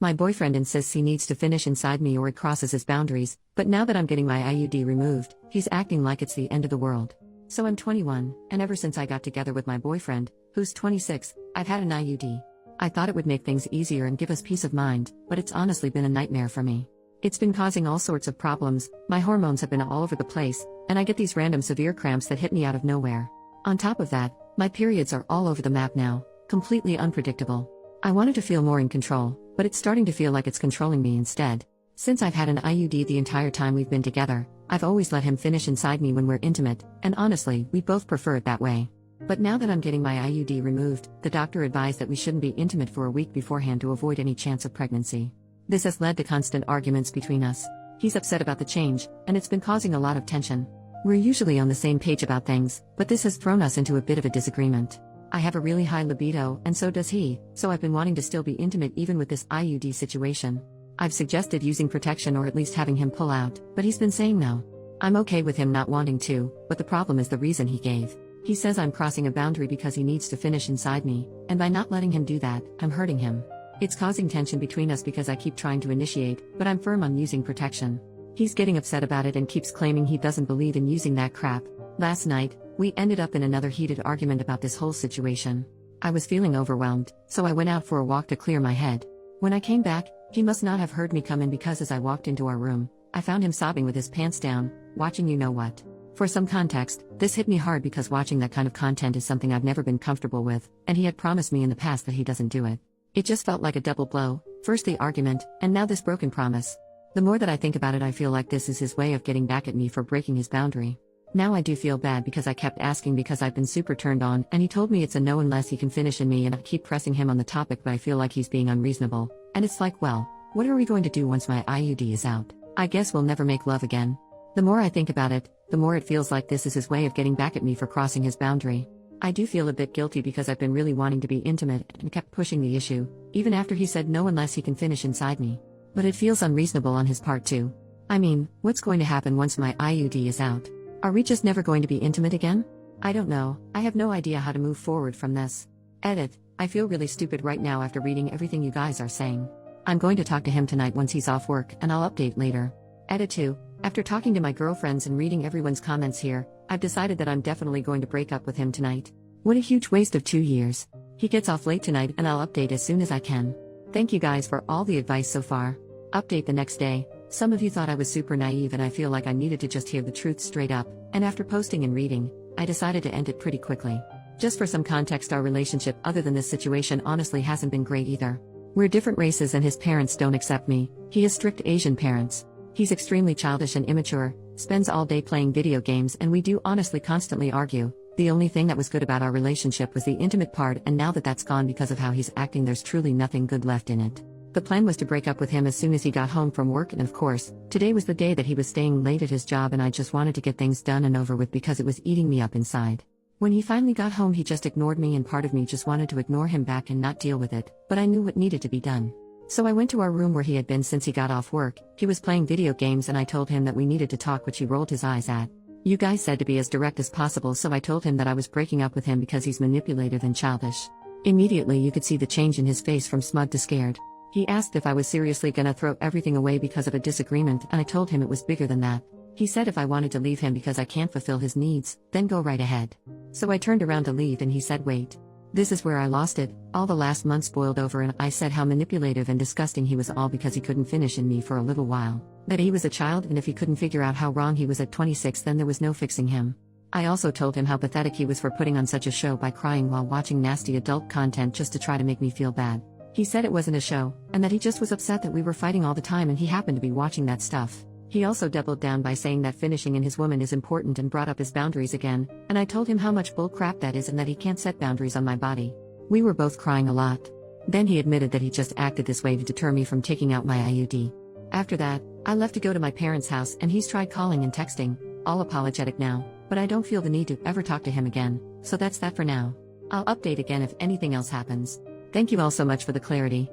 My boyfriend insists he needs to finish inside me or it crosses his boundaries, but now that I'm getting my IUD removed, he's acting like it's the end of the world. So I'm 21, and ever since I got together with my boyfriend, who's 26, I've had an IUD. I thought it would make things easier and give us peace of mind, but it's honestly been a nightmare for me. It's been causing all sorts of problems, my hormones have been all over the place, and I get these random severe cramps that hit me out of nowhere. On top of that, my periods are all over the map now, completely unpredictable. I wanted to feel more in control, but it's starting to feel like it's controlling me instead. Since I've had an IUD the entire time we've been together, I've always let him finish inside me when we're intimate, and honestly, we both prefer it that way. But now that I'm getting my IUD removed, the doctor advised that we shouldn't be intimate for a week beforehand to avoid any chance of pregnancy. This has led to constant arguments between us. He's upset about the change, and it's been causing a lot of tension. We're usually on the same page about things, but this has thrown us into a bit of a disagreement. I have a really high libido, and so does he, so I've been wanting to still be intimate even with this IUD situation. I've suggested using protection or at least having him pull out, but he's been saying no. I'm okay with him not wanting to, but the problem is the reason he gave. He says I'm crossing a boundary because he needs to finish inside me, and by not letting him do that, I'm hurting him. It's causing tension between us because I keep trying to initiate, but I'm firm on using protection. He's getting upset about it and keeps claiming he doesn't believe in using that crap. Last night, we ended up in another heated argument about this whole situation. I was feeling overwhelmed, so I went out for a walk to clear my head. When I came back, he must not have heard me come in because as I walked into our room, I found him sobbing with his pants down, watching you know what. For some context, this hit me hard because watching that kind of content is something I've never been comfortable with, and he had promised me in the past that he doesn't do it. It just felt like a double blow, first the argument, and now this broken promise. The more that I think about it, I feel like this is his way of getting back at me for breaking his boundary. Now I do feel bad because I kept asking because I've been super turned on, and he told me it's a no unless he can finish in me, and I keep pressing him on the topic, but I feel like he's being unreasonable. And it's like, well, what are we going to do once my IUD is out? I guess we'll never make love again. The more I think about it, the more it feels like this is his way of getting back at me for crossing his boundary. I do feel a bit guilty because I've been really wanting to be intimate and kept pushing the issue, even after he said no unless he can finish inside me. But it feels unreasonable on his part too. I mean, what's going to happen once my IUD is out? Are we just never going to be intimate again? I don't know, I have no idea how to move forward from this. Edit, I feel really stupid right now after reading everything you guys are saying. I'm going to talk to him tonight once he's off work, and I'll update later. Edit 2, after talking to my girlfriends and reading everyone's comments here, I've decided that I'm definitely going to break up with him tonight. What a huge waste of 2 years. He gets off late tonight and I'll update as soon as I can. Thank you guys for all the advice so far. Update the next day. Some of you thought I was super naive and I feel like I needed to just hear the truth straight up, and after posting and reading, I decided to end it pretty quickly. Just for some context, our relationship other than this situation honestly hasn't been great either. We're different races and his parents don't accept me. He has strict Asian parents. He's extremely childish and immature, spends all day playing video games, and we do honestly constantly argue. The only thing that was good about our relationship was the intimate part, and now that that's gone because of how he's acting, there's truly nothing good left in it. The plan was to break up with him as soon as he got home from work, and of course, today was the day that he was staying late at his job, and I just wanted to get things done and over with because it was eating me up inside. When he finally got home, he just ignored me, and part of me just wanted to ignore him back and not deal with it, but I knew what needed to be done. So I went to our room where he had been since he got off work. He was playing video games and I told him that we needed to talk, which he rolled his eyes at. You guys said to be as direct as possible, so I told him that I was breaking up with him because he's manipulative and childish. Immediately you could see the change in his face from smug to scared. He asked if I was seriously gonna throw everything away because of a disagreement, and I told him it was bigger than that. He said if I wanted to leave him because I can't fulfill his needs, then go right ahead. So I turned around to leave and he said wait. This is where I lost it. All the last months boiled over and I said how manipulative and disgusting he was, all because he couldn't finish in me for a little while. That he was a child, and if he couldn't figure out how wrong he was at 26, then there was no fixing him. I also told him how pathetic he was for putting on such a show by crying while watching nasty adult content just to try to make me feel bad. He said it wasn't a show, and that he just was upset that we were fighting all the time and he happened to be watching that stuff. He also doubled down by saying that finishing in his woman is important and brought up his boundaries again, and I told him how much bull crap that is and that he can't set boundaries on my body. We were both crying a lot. Then he admitted that he just acted this way to deter me from taking out my IUD. After that, I left to go to my parents' house, and he's tried calling and texting, all apologetic now, but I don't feel the need to ever talk to him again, so that's that for now. I'll update again if anything else happens. Thank you all so much for the clarity.